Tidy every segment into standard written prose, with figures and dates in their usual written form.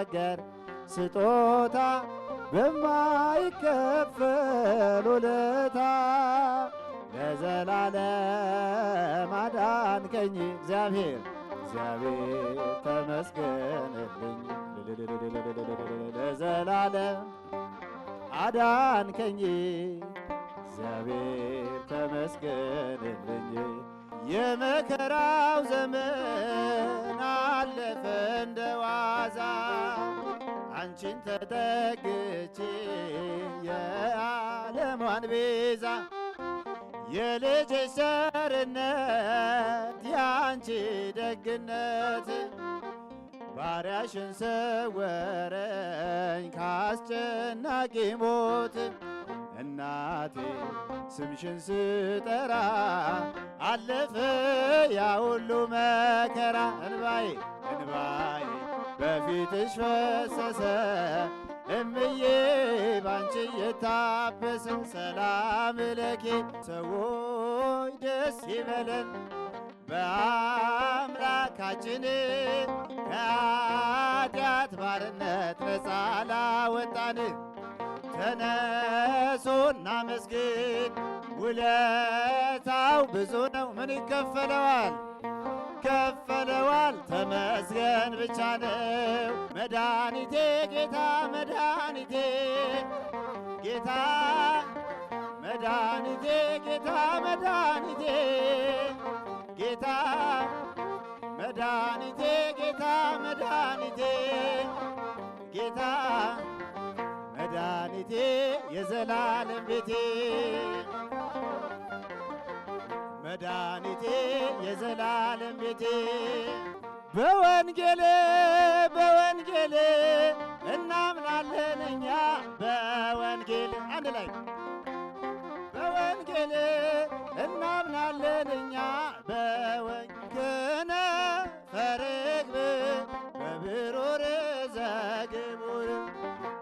በማይነገር ስጦታ በማይከፈል ውለታ ለዘላለም አዳንከኝ እግዚአብሔር ተመስገንልኝ ለዘላለም አዳንከኝ እግዚአብሔር ተመስገንልኝ። የመከራው ዘመን አለፈ እንደ ዋዛ አንቺን ተጠግቼ የዓለሟን ቤዛ የልጅሽ ቸርነት ያንቺ ደግነት ባሪያሽን ሰወረኝ ካስጨናቂ ሞት እናቴ ስምሽን ስጠራ አለፈ ያ ሁሉ መከራ እንባዬ በፊትሽ ፈሰሰ እምዬ ባንቺ የታበሰ ሰላም ለኪ ሰዎች ደስ ይበለን በአምላካችን ከኃጢአት ባርነት ነፃ ላወጣን ተነሱ እናመስግን ውለታው ብዙ ነው ምን ይከፈለዋል ከፈለዋል ተመስገን ብቻ ነው መድኃኒቴ ጌታ መድኃኒቴ ጌታ መድኃኒቴ ጌታ መድኃኒቴ ጌታ መድኃኒቴ ጌታ መድኃኒቴ ጌታ መድኃኒቴ የዘላለም ቤቴ መድኃኒቴ የዘላለም ቤቴ በወንጌል እናምናለን እኛ በወንጌል አንድ ላይ በወንጌል እናምናለን እኛ ከነፈረ ርግብ በብሩር ዘግቡር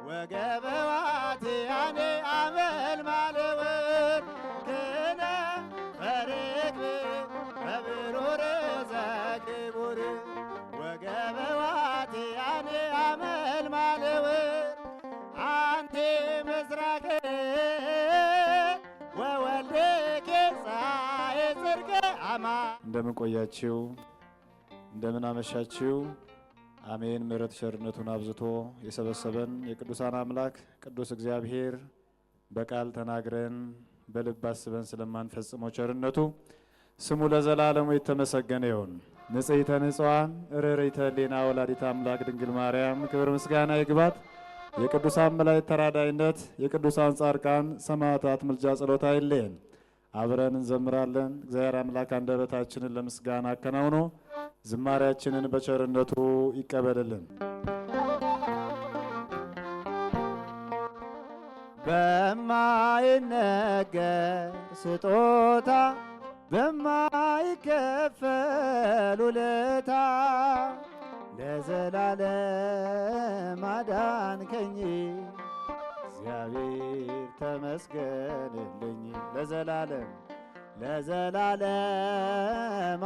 ወገበ ዋትያኔ አመልማለ ወርቅ ከነፈረ ርግብ በብሩር ዘግቡር ወገበ ዋትያኔ አመልማለ ወርቅ አንቲ ምስራቅ ወወልድኪ ፀሐየ ጽድቅ አማ እንደምን ቆያችሁ? እንደምን አመሻችሁ? አሜን። ምሕረት ቸርነቱን አብዝቶ የሰበሰበን የቅዱሳን አምላክ ቅዱስ እግዚአብሔር በቃል ተናግረን በልብ አስበን ስለማንፈጽመው ቸርነቱ ስሙ ለዘላለሙ የተመሰገነ ይሁን። ንጽሕተ ንጹሐን ርኅርኅተ ሕሊና ወላዲተ አምላክ ድንግል ማርያም ክብር ምስጋና ይግባት። የቅዱሳን መላእክት ተራዳኢነት፣ የቅዱሳን ጻድቃን ሰማዕታት ምልጃ ጸሎታ አይለየን። አብረን እንዘምራለን። እግዚአብሔር አምላክ አንደበታችንን ለምስጋና አከናውኖ ዝማሬያችንን በቸርነቱ ይቀበልልን። በማይነገር ስጦታ በማይከፈል ውለታ ለዘላለም አዳንከኝ እግዚአብሔር ተመስገንልኝ ለዘላለም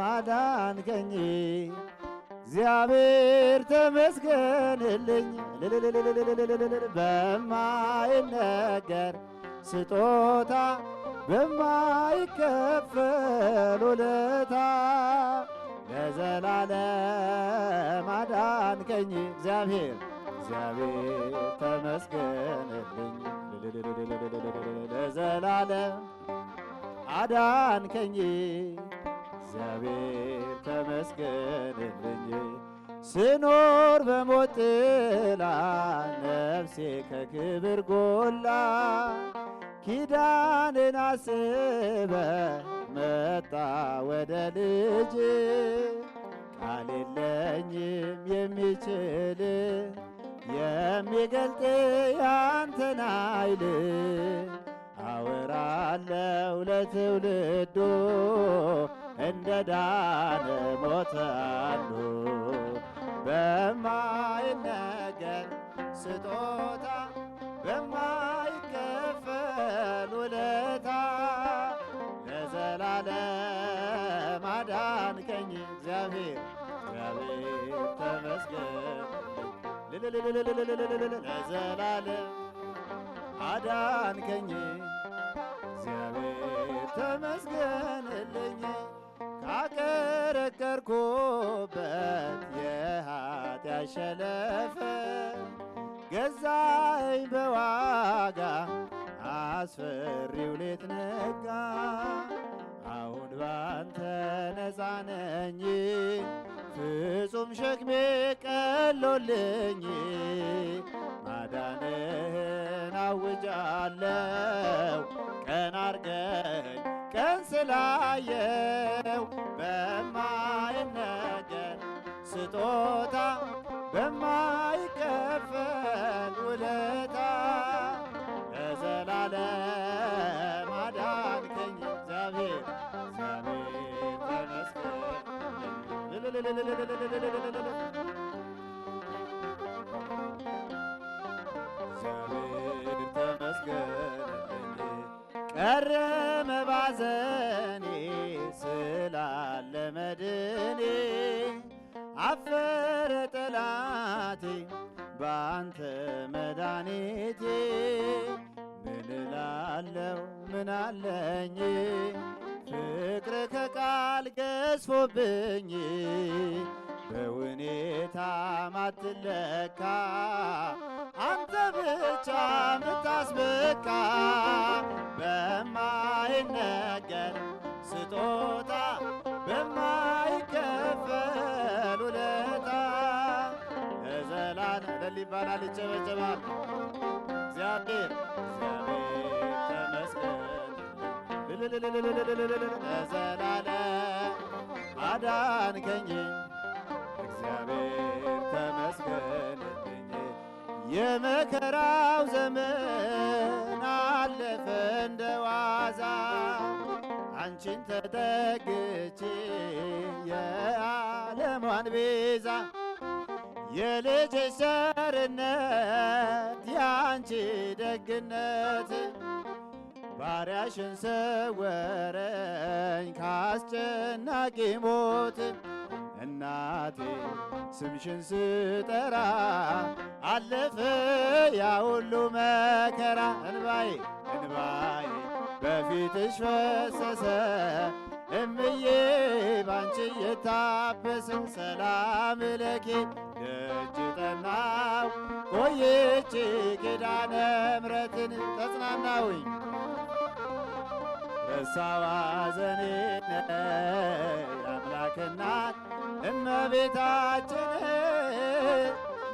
አዳንከኝ እግዚአብሔር ተመስገንልኝ በማይነገር ስጦታ በማይከፈል ውለታ ለዘላለም አዳንከኝ እግዚአብሔር ተመስገንልኝ ለዘላለም አዳንከኝ እግዚአብሔር ተመስገንልኝ። ስኖር በሞት ጥላ ነፍሴ ከክብር ጎላ ኪዳንን አስበ መጣ ወደ ልጅ ቃል የለኝም የሚችል የሚገልጥ ያንተን ኃይል አወራለው ለትውልዱ እንደ ዳነ ሞተአሉ በማይነገር ስጦታ በማይከፈል ውለታ ለዘላለም አዳንከኝ እግዚአብሔር ተመስገን ለዘላለም አዳንከኝ እግዚአብሔር ተመስገንልኝ። ካቀረቀርኩበት የኃጢአት ሸለፈ ገዛኸኝ በዋጋ አስፈሪው ሌት ነጋ። አሁን ባንተ ነፃ ነኝ ፍጹም ሸክሜ ቀሎልኝ። ማዳንህን አውጃለሁ ቀን አርገኝ ቀን ስላየው በማይነገር ስጦታ በማይከፈል ውለታ ለዘላለም አዳንከኝ እግዚአብሔር ተመስገን። እግዚአብሔር ተመስገንልኝ። ቀረ መባዘኔ ስላለ መድኔ አፈረ ጠላቴ ባንተ መድኃኒቴ። ምን እላለሁ ምን አለኝ ፍቅር ከቃል ገዝፎብኝ በሁኔታ ማትለካ አንተ ብቻ ምታስበቃ በማይነገር ስጦታ በማይከፈል ውለታ ለዘላለም እልል ይባላል ይጨበጨባል። እግዚአብሔር ተመስገን ለዘላለም አዳንከኝ እግዚአብሔር ተመስገንልኝ። የመከራው ዘመን አለፈ እንደ ዋዛ አንቺን ተጠግቼ የዓለሟን ቤዛ የልጅሽ ቸርነት ያንቺ ደግነት ባሪያሽን ሰወረኝ ካስጨናቂ ሞት። እናቴ ስምሽን ስጠራ አለፈ ያ ሁሉ መከራ። እንባዬ በፊትሽ ፈሰሰ እምዬ ባንቺ የታበሰ። ሰላም ለኪ ደጅ ጠናው ቆይቼ ኪዳነ ምሕረትን ተጽናናውኝ ረሳዋ ሐዘኔን የአምላክ እናት እመቤታችን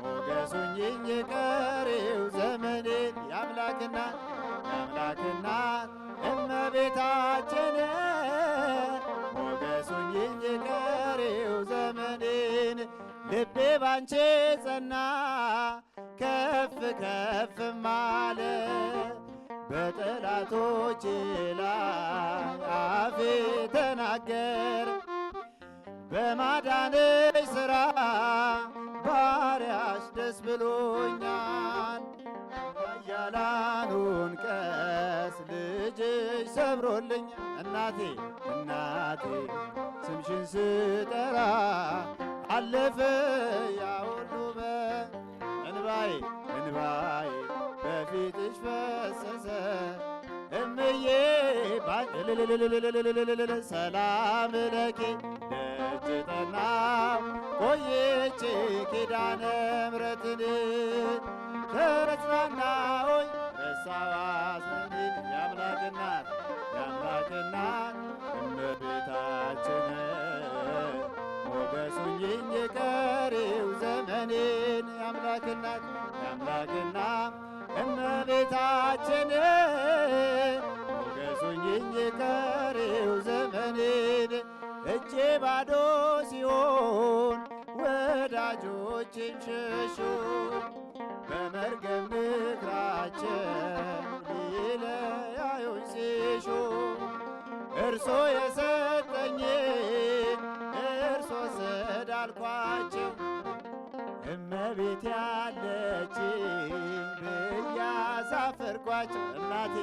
ሞገሱኝኝ ቀሪው ዘመኔን። የአምላክ እናት እመቤታችን ሞገሱኝኝ ቀሪው ዘመኔን። ልቤ ባንቺ ጸና ከፍ ከፍም አለ በጠላቶቼ ላይ አፌ ተናገር። በማዳንሽ ሥራ ባሪያሽ ደስ ብሎኛል። ኃያላኑን ቀስ ልጅሽ ሰብሮልኛል። እናቴ ስምሽን ስጠራ አለፈ ያ ሁሉ እንባዬ በፊትሽ ፈሰሰ እምዬ ሰላም ለኪ ደጅ ጠናው ቆይቼ ኪዳነ ምሕረትን ተጽናናሁኝ ረሳዋ ሐዘኔን። የአምላክ እናት እመቤታችን ሞገሱኝኝ ቀሪው ዘመኔን። የአምላክ እናት እመቤታችን ሞገሱኝኝ ቀሪው ዘመኔን። እጄ ባዶ ሲሆን ወዳጆቼም ሸሹ በመርገም ምክራቸው ሊለያዩኝ ሲሹ እርሶ የሰጠኝ እርሶ ስዳልኳቸው እመቤት ያለች ብያሳፈርኳቸው። እናቴ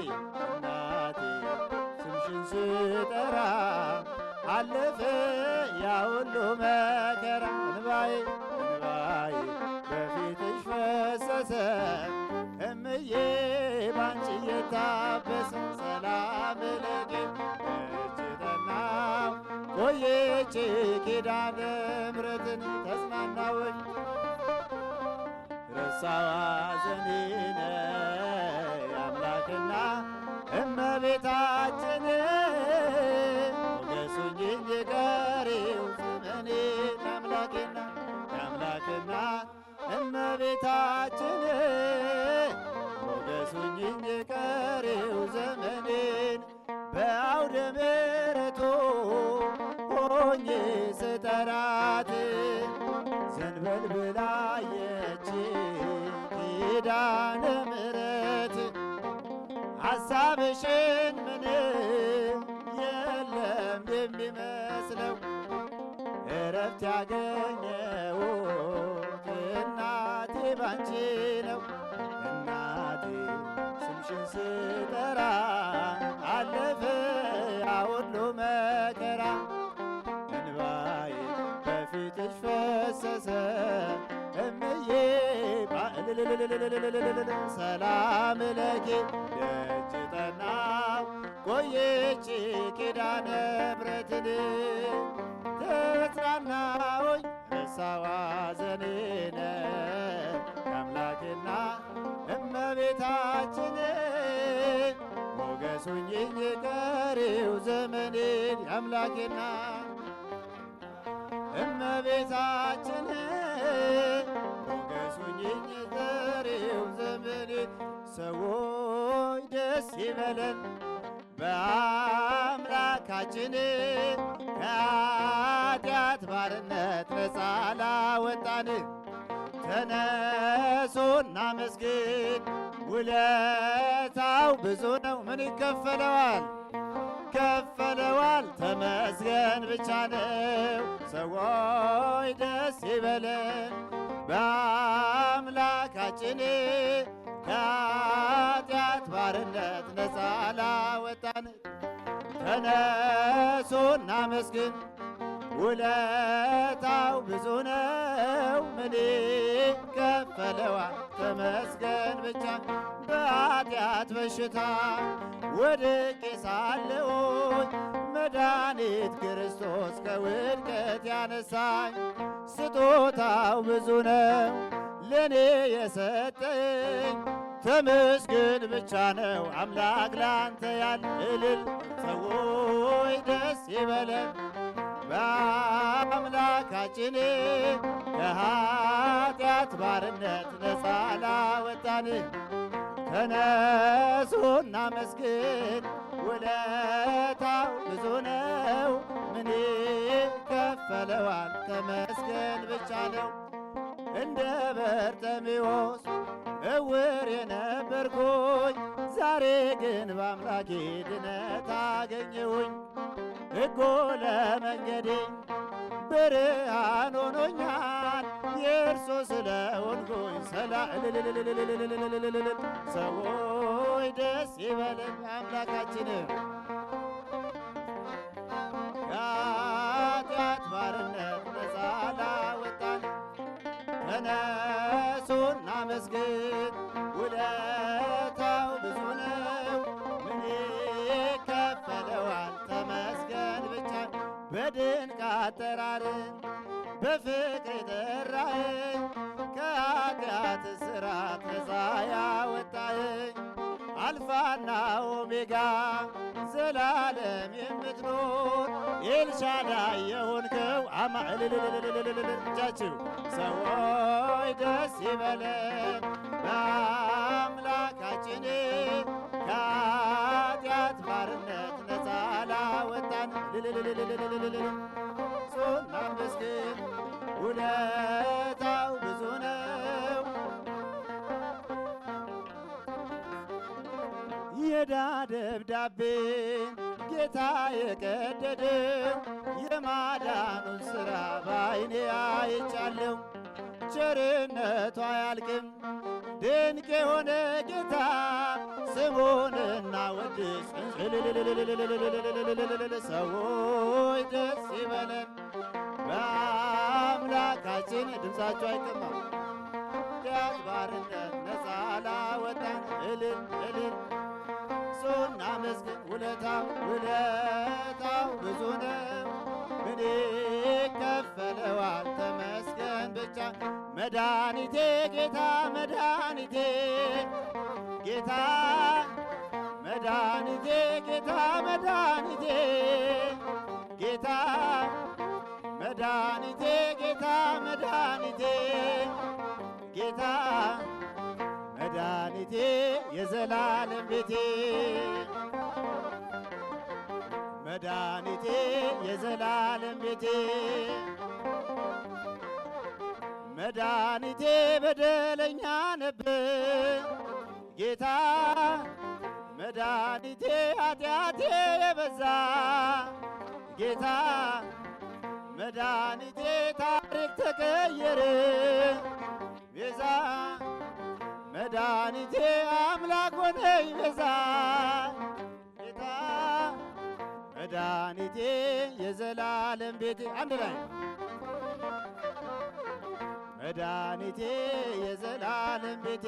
ስምሽን ስጠራ አለፈ ያ ሁሉ መከራ። እንባዬ በፊትሽ ፈሰሰ እምዬ ባንቺ የታበሰ ሰላም ለኪ ደጅ ጠናሁ ቆየች ኪዳነ ምሕረትን ተጽናናሁኝ ረሳዋ ሐዘኔን አምላክና እመቤታችን ሞገሱኝ ቀሪው ዘመኔን አምላክና እመቤታችን ሞገሱኝ ቀሪው ዘመኔን በአውደ ምሕረቱ ሆኜ ስጠራት ዘንበል ብላየች ኪዳነ ምሕረት ሐሳብሽን ምንም የለም የሚመስለው እረፍት ያገኘሁት እናቴ ባንቺ ነው እናቴ ስምሽን ስጠራ አለፈ ያ ሁሉ መከራ እንባዬ በፊትሽ ፈሰሰ እምዬ ሰላም ለኪ ደጅ ጠናሁ ቆየች ኪዳነ ምሕረትን ተጽናናሁኝ ረሳሁ ሐዘኔን አምላክና እመቤታችን ሞገሱኝ ቀሪው ዘመኔን አምላኬና እመቤታችን ሞገሱኝ ቀሪው ዘመኔን ሰዎች ደስ ይበለን በአምላካችን ከኃጢአት ባርነት ነፃ ላወጣን ተነሱና መስግን ውለታው ብዙ ነው ምን ይከፈለዋል ከፈለዋል ተመስገን ብቻ ነው ሰዎች ደስ ይበለን በአምላካችን ከኃጢአት ባርነት ነፃ ላወጣን ተነሱና መስግን ውለታው ብዙ ነው ምን ይከፈለዋል ተመስገን ብቻ በኃጢአት በሽታ ወድቄ ሳለሁኝ መድኃኒት ክርስቶስ ከውድቀት ያነሳኝ ስጦታው ብዙ ነው ለኔ የሰጠኝ ተመስገን ብቻ ነው አምላክ ላንተ ያለ እልል ሰዎች ደስ ይበለን በአምላካችን ከኃጢአት ባርነት ነፃ ላወጣን ተነሱና መስግን ውለታው ብዙ ነው ምን ይከፈለዋል ተመስገን ብቻ ነው እንደ በርጤሜዎስ እውር የነበርኩኝ ዛሬ ግን በአምላኬ ድነት አገኘሁኝ ሕጉ ለመንገዴ ብርሃን ሆኖኛል የእርሱ ስለሆንኩኝ ሰዎች ደስ ይበለን አምላካችን ከኃጢአት ባርነት ነፃ ላወጣን ተነሱና መስግን ውለታው ብዙ ነው ምን ይከፈለዋል ተመስገን ብቻ በድንቅ አጠራርን በፍቅር የጠራኸኝ ከኃጢአት እስራት ነፃ ያወጣኸኝ አልፋና ኦሜጋ ዘላለም የምትኖር ኤልሻዳይ የሆንከው እጃችሁ ሰዎች ደስ ይበለን በአምላካችን ከኃጢአት ባርነት ነፃ ላወጣን ጾና መስግን ውለታው ብዙ ነው የዕዳ ደብዳቤን ጌታ የቀደደው የማዳኑን ሥራ በዓይኔ አይቻለሁ ቸርነቱ አያልቅም ድንቅ የሆነ ጌታ ስሙን እናወድስ ሰዎች ደስ ይበለን በአምላካችን ድምፃቸው አይቀማም ከኃጢአት ባርነት ነፃ ላወጣን እልል እልል እሱን አመስግን ውለታው ብዙ ነው። ምን ይከፈለዋል ተመስገን ብቻ። መድኃኒቴ ጌታ መድኃኒቴ ጌታ መድኃኒቴ ጌታ መድኃኒቴ ጌታ መድኃኒቴ ጌታ መድኃኒቴ ጌታ መድኃኒቴ የዘላለም ቤቴ መድኃኒቴ የዘላለም ቤቴ መድኃኒቴ በደለኛ ነበር ጌታ መድኃኒቴ ኃጢአቴ የበዛ ጌታ መድኃኒቴ ታሪክ ተቀየረ ቤዛ መድኃኒቴ አምላክ ሆነኝ ቤዛ ጌታ መድኃኒቴ የዘላለም ቤቴ አንድ ላይ መድኃኒቴ የዘላለም ቤቴ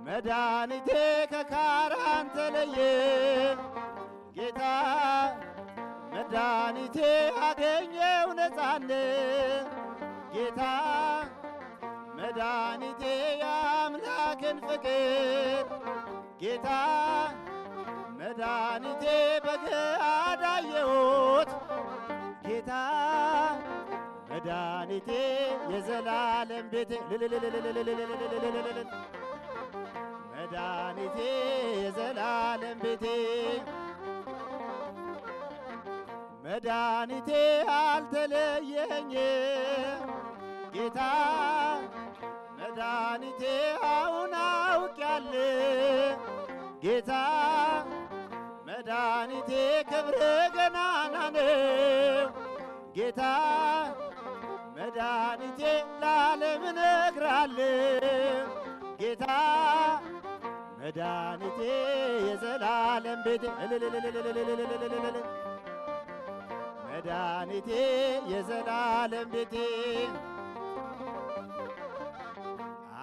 መድኃኒቴ ከካራን ተለየ ጌታ መድኃኒቴ አገኘው ነፃነት ጌታ መድኃኒቴ የአምላክን ፍቅር ጌታ መድኃኒቴ በገሃድ አየሁት ጌታ መድኃኒቴ የዘላለም ቤቴ መድኃኒቴ የዘላለም ቤቴ መድኃኒቴ አልተለየኝ ጌታ መድኃኒቴ አሁን አውቄያለሁ ጌታ መድኃኒቴ ክብር ገናና ነው ጌታ መድኃኒቴ ለዓለም እነግራለሁ ጌታ መድኃኒቴ የዘላለም ቤቴ መድኃኒቴ የዘላለም ቤቴ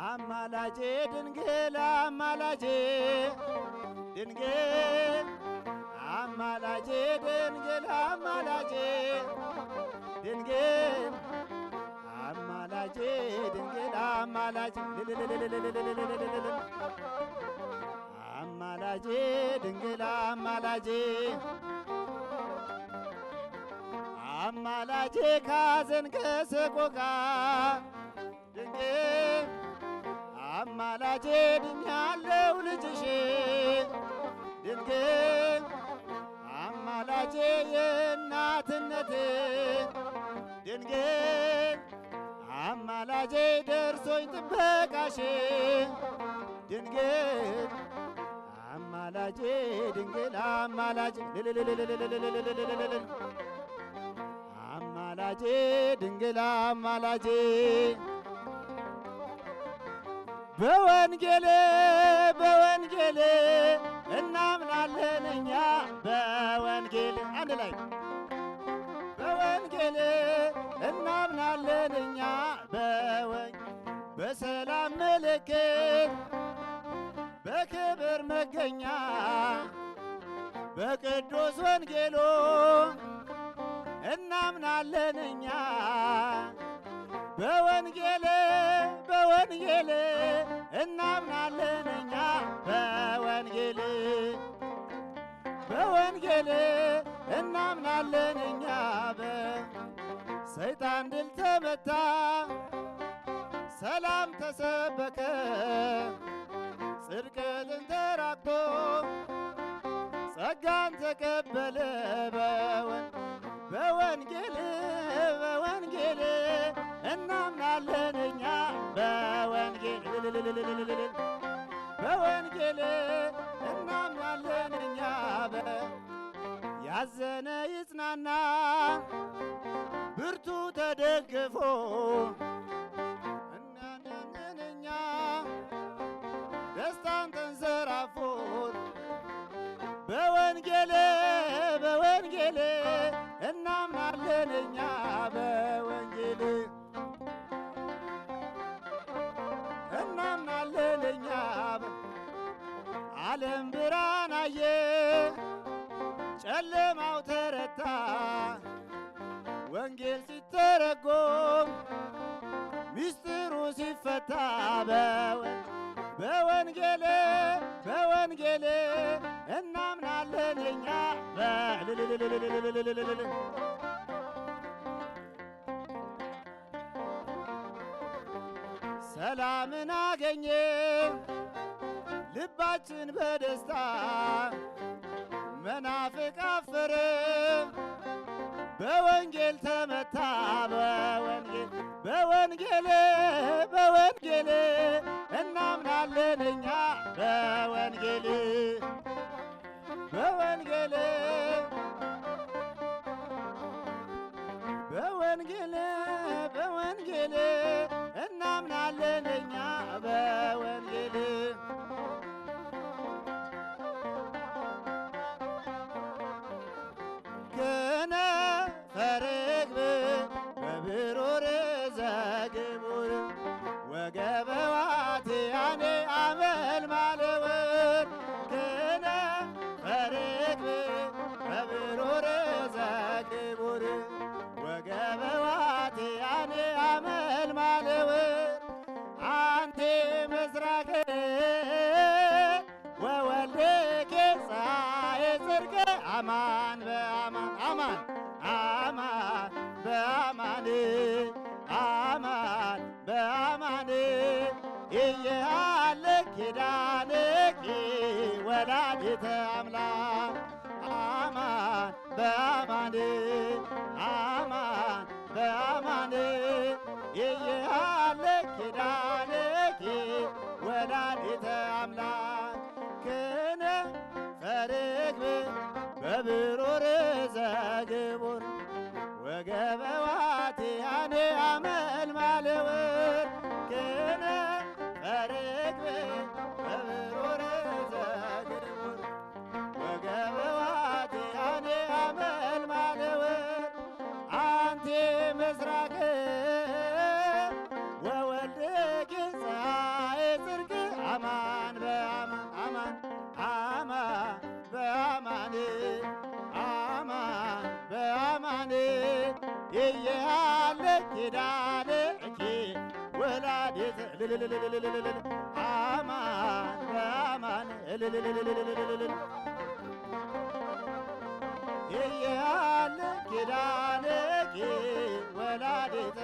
አማላጄ ድንግል አማላጄ ድንግል አማላጄ ድንግል አማላጄ ድንግል አማላጄ ድንግል አማላጄ አማላጄ ድንግል አማላጄ አማላጄ ካዘን ከሰቆቃ ድንግል አማላጄ ድኛለው ልጅሽ ድንግል አማላጄ የእናትነት ድንግል አማላጄ ደርሶኝ ጥበቃሽ ድንግል አማላጄ ድንግል አማላጄ አማላጄ ድንግል አማላጄ በወንጌል በወንጌል እናምናለን እኛ በወንጌል አንድ ላይ በወንጌል እናምናለን እኛ በሰላም ምልክት በክብር መገኛ በቅዱስ ወንጌሉ እናምናለን እኛ በወንጌል በወንጌል እናምናለን እኛ በወንጌል በወንጌል እናምናለን እኛ ሰይጣን ድል ተመታ ሰላም ተሰበከ ጽድቅ ተንተራክቶ ጸጋን ተቀበለ በወንጌል በወንጌል እናምናለን እኛ በወንጌል በወንጌል እናምናለን እኛ ያዘነ ይጽናና ብርቱ ተደግፎ እናምናለን እኛ ደስታን ተንሰራፎት በወንጌል በወንጌል እናምናለን እኛ በወንጌል ወንጌል ሲተረጎም ሚስጥሩ ሲፈታ በወንጌል እናምናለን እኛ ሰላምን አገኘ ልባችን በደስታ መናፍቅ አፈረ በወንጌል ተመታ በወንጌል እናምናለን እኛ በወንጌል እናምናለን እኛ በወንጌል ከነፈረ ርግብ በብሩር ዘግቡር ወገበ ዋትያኔ አመልማለ ወርቅ ከነፈረ ርግብ በብሩር ዘግቡር ወገበ ዋትያኔ አመልማለ ወርቅ አንቲ ምስራቅ ወወልድኪ ፀሐየ ጽድቅ አማን በአማን እየሃለኪ ኪዳንኪ ወላዲተ አምላክ አማን በአማን እየሃለኪ ኪዳንኪ ወላዲተ አምላክ ከነፈረ ርግብ በብሩር ዘግቡር ወገበ ዋትያኔ አመልማለ ወርቅ ከነፈረ ርግብ በብሩር ዘግቡር ወገበ ዋትያኔ አመልማለ ወርቅ አንቲ ምስራቅ ወወልድኪ ፀሐየ ጽድቅ አማን በአማን እየሃለኪ ኪዳንኪ ወላዲተ አማን በአማን እየሃለኪ ኪዳንኪ ወላዲተ